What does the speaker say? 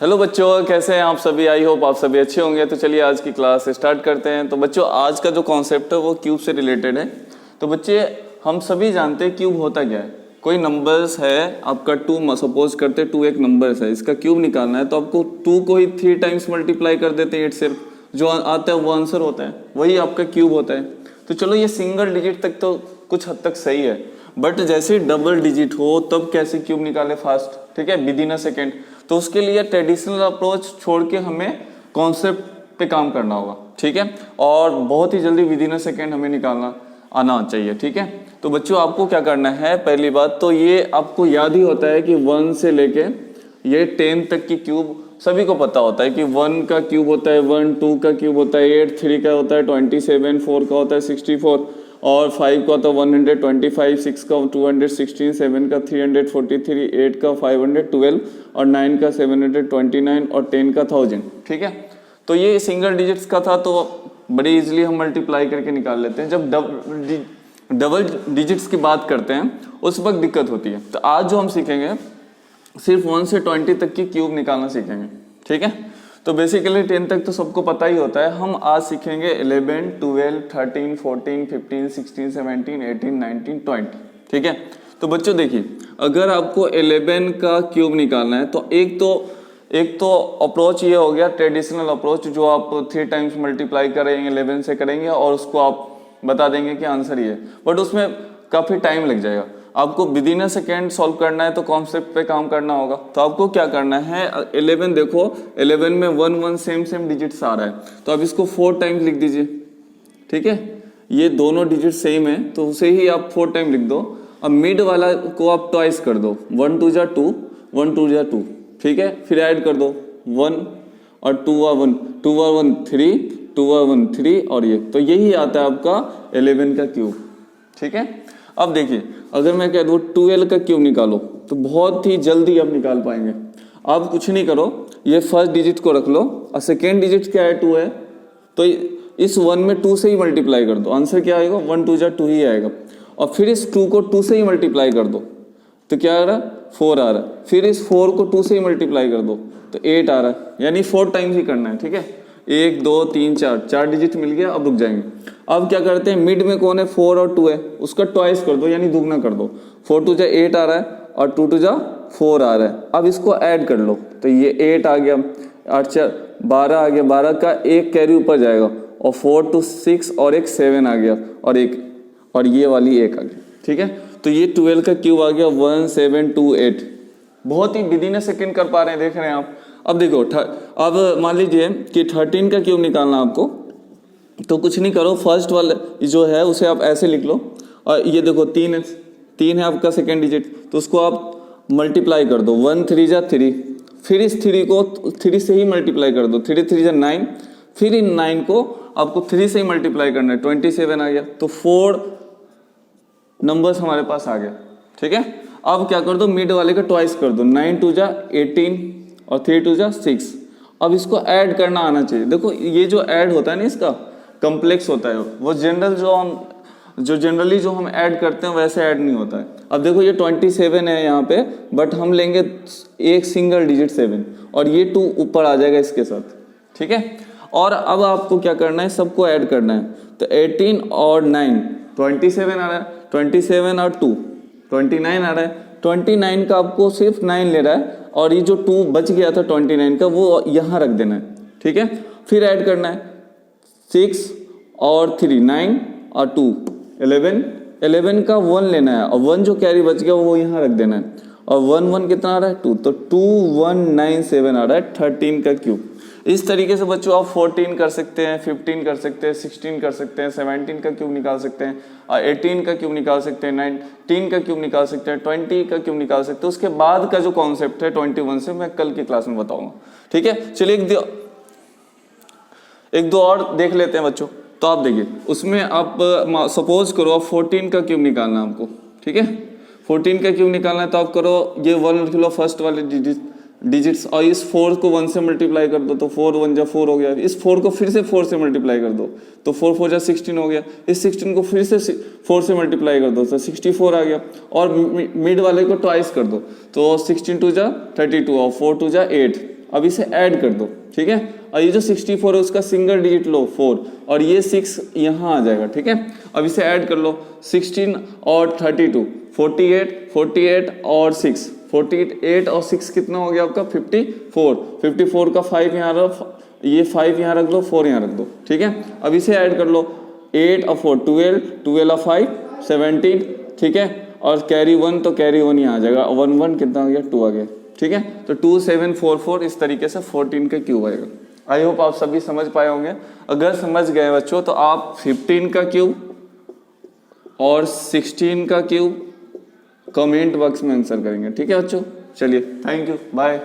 Hello बच्चों, कैसे हैं आप सभी। आई होप आप सभी अच्छे होंगे। तो चलिए आज की क्लास स्टार्ट करते हैं। तो बच्चों आज का जो कॉन्सेप्ट है वो क्यूब से रिलेटेड है। तो बच्चे हम सभी जानते हैं क्यूब होता क्या है। कोई नंबर्स है आपका 2, सपोज करते 2 एक नंबर्स है, इसका क्यूब निकालना है तो आपको 2 को ही 3 टाइम्स मल्टीप्लाई कर देते हैं 8 से, जो आता है वो आंसर होता है, वही आपका क्यूब होता है। तो चलो ये सिंगल डिजिट तक तो कुछ हद तक सही है, बट जैसे डबल डिजिट हो तब कैसे क्यूब निकाले फास्ट, ठीक है, विद इन अ सेकेंड। तो उसके लिए ट्रेडिशनल अप्रोच छोड़ के हमें कॉन्सेप्ट पे काम करना होगा, ठीक है, और बहुत ही जल्दी विद इन अ सेकेंड हमें निकालना आना चाहिए, ठीक है। तो बच्चों आपको क्या करना है, पहली बात तो ये आपको याद ही होता है कि 1 से लेके ये 10 तक की क्यूब सभी को पता होता है कि 1 का क्यूब होता है 1, 2 का क्यूब होता है 8, 3 का होता है 27, 4 का होता है 64 और 5 का होता है 125, 6 का 216, 7 का 343, 8 का 512 और 9 का 729 और 10 का 1000, ठीक है। तो ये सिंगल डिजिट्स का था तो बड़ी इजीली हम मल्टीप्लाई करके निकाल लेते हैं। जब डबल डिजिट्स की बात करते हैं उस वक्त दिक्कत होती है। तो आज जो हम सीखेंगे सिर्फ 1 से 20 तक की क्यूब निकालना सीखेंगे, ठीक है। तो बेसिकली 10 तक तो सबको पता ही होता है। हम आज सीखेंगे 11, 12, 13, 14, 15, 16, 17, 18, 19, 20, ठीक है। तो बच्चों देखिए, अगर आपको 11 का क्यूब निकालना है तो एक तो अप्रोच ये हो गया ट्रेडिशनल अप्रोच, जो आप 3 टाइम्स मल्टीप्लाई करेंगे 11 से करेंगे और उसको आप बता देंगे कि आंसर ये है, बट उसमें काफ़ी टाइम लग जाएगा। आपको with in a second solve करना है तो कॉन्सेप्ट पे काम करना होगा। तो आपको क्या करना है, 11 देखो 11 में 1 1 सेम डिजिट्स आ रहा है तो अब इसको 4 टाइम्स लिख दीजिए, ठीक है। ये दोनों डिजिट सेम है तो उसे ही आप 4 टाइम लिख दो। अब मिड वाला को आप ट्वाइस कर दो, 1 2 जा 2, 1 2 जा 2, ठीक है। फिर ऐड कर दो 1 और 2 और 1, 2 और 1 3, 2 और 1 3 और ये, तो यही आता है आपका 11 का क्यूब, ठीक है। अब देखिए अगर मैं कह दूँ 12 का क्यूब निकालो तो बहुत ही जल्दी आप निकाल पाएंगे। आप कुछ नहीं करो, ये फर्स्ट डिजिट को रख लो और सेकेंड डिजिट क्या है 2 है, तो इस 1 में 2 से ही मल्टीप्लाई कर दो, आंसर क्या आएगा 1 2 जा 2 ही आएगा। और फिर इस 2 को 2 से ही मल्टीप्लाई कर दो तो क्या आ रहा है 4 आ रहा है। फिर इस 4 को 2 से ही मल्टीप्लाई कर दो तो 8 आ रहा है, यानी 4 टाइम्स ही करना है, ठीक है। 1 2 3 4 डिजिट मिल गया। अब रुक जाएंगे। अब क्या करते हैं, मिड में कौन है 4 और 2 है, उसका ट्वाइस कर दो यानी दुगना कर दो। 4 2 जा 8 आ रहा है और 2 2 जा 4 आ रहा है। अब इसको ऐड कर लो तो ये 8 आ गया, 8 4 12 आ गया, 12 का एक कैरी ऊपर जाएगा और 4 2 6 और एक 7 आ गया और ये वाली 1 आ गई, ठीक है। तो ये 12 का क्यूब आ गया 1728। बहुत ही विद इन अ सेकेंड कर पा रहे हैं, देख रहे हैं आप। अब देखो अब मान लीजिए कि 13 का क्यूब निकालना आपको, तो कुछ नहीं करो, फर्स्ट वाले जो है उसे आप ऐसे लिख लो और ये देखो 3 है आपका सेकेंड डिजिट, तो उसको आप मल्टीप्लाई कर दो 1 3 जा 3, फिर इस 3 को 3 से ही मल्टीप्लाई कर दो, 3 3 जा 9, फिर इन 9 को आपको 3 से ही मल्टीप्लाई करना है, 27 आ गया। तो 4 नंबर्स हमारे पास आ गया, ठीक है। अब क्या कर दो, मिड वाले का ट्वाइस कर दो, 9 2 जा 18 और 3 2 जा 6। अब इसको ऐड करना आना चाहिए। देखो ये जो ऐड होता है ना इसका कॉम्प्लेक्स होता है, वो जनरली जो हम ऐड करते हैं वैसे ऐड नहीं होता है। अब देखो ये 27 है यहाँ पे, बट हम लेंगे एक सिंगल डिजिट 7 और ये 2 ऊपर आ जाएगा इसके साथ, ठीक है। और अब आपको क्या करना है, सबको ऐड करना है। तो 18 और 9 27 आ रहा है, 27 और 2 29 आ रहा है। 29 का आपको सिर्फ 9 ले रहा है और ये जो 2 बच गया था 29 का वो यहाँ रख देना है, ठीक है। फिर ऐड करना है 6 और 3 9 और 2 11 का 1 लेना है और 1 जो कैरी बच गया वो यहाँ रख देना है। और 1 1 कितना आ रहा है 2, तो 2197 आ रहा है 13 का क्यूब। इस तरीके से बच्चों आप 14 कर सकते हैं, 15 कर सकते हैं, 16 कर सकते हैं, 17 का क्यूब निकाल सकते हैं, 18 का क्यूब निकाल सकते हैं, 19 का क्यूब निकाल सकते हैं, 20 का क्यूब निकाल सकते हैं। उसके बाद का जो कॉन्सेप्ट है 21 से मैं कल की क्लास में बताऊंगा, ठीक है। चलिए एक दो और देख लेते हैं बच्चों। तो आप देखिए उसमें आप सपोज करो आप 14 का क्यूब निकालना है आपको, ठीक है। 14 का क्यूब निकालना है तो आप करो ये 1 लिख लो फर्स्ट वाले डिजिट्स और इस 4 को 1 से मल्टीप्लाई कर दो तो 4 1 जा 4 हो गया। इस 4 को फिर से 4 से मल्टीप्लाई कर दो तो 4 4 जा 16 हो गया। इस 16 को फिर से 4 से मल्टीप्लाई कर दो तो 64 आ गया। और मिड वाले को ट्वाइस कर दो तो 16 2 जा 32 और 4 2 जा 8 अब इसे ऐड कर दो, ठीक है। और ये जो 64 है उसका सिंगल डिजिट लो 4, और ये 6 यहाँ आ जाएगा, ठीक है। अब इसे ऐड कर लो 16 और 32, 48 और 6, 48 और 6 कितना हो गया आपका 54 का 5 यहाँ रख, ये 5 यहाँ रख दो, 4 यहाँ रख दो, ठीक है। अब इसे ऐड कर लो 8 और 4 12 और 5 17, ठीक है। और कैरी 1 तो कैरी 1 यहाँ आ जाएगा, 1 1 कितना आ गया 2 आ गया, ठीक है। तो 2 7 4 4 इस तरीके से 14 का क्यूब आएगा। आई होप आप सभी समझ पाए होंगे। अगर समझ गए बच्चों तो आप 15 का क्यूब और 16 का क्यूब कमेंट बॉक्स में आंसर करेंगे, ठीक है बच्चों। चलिए, थैंक यू, बाय।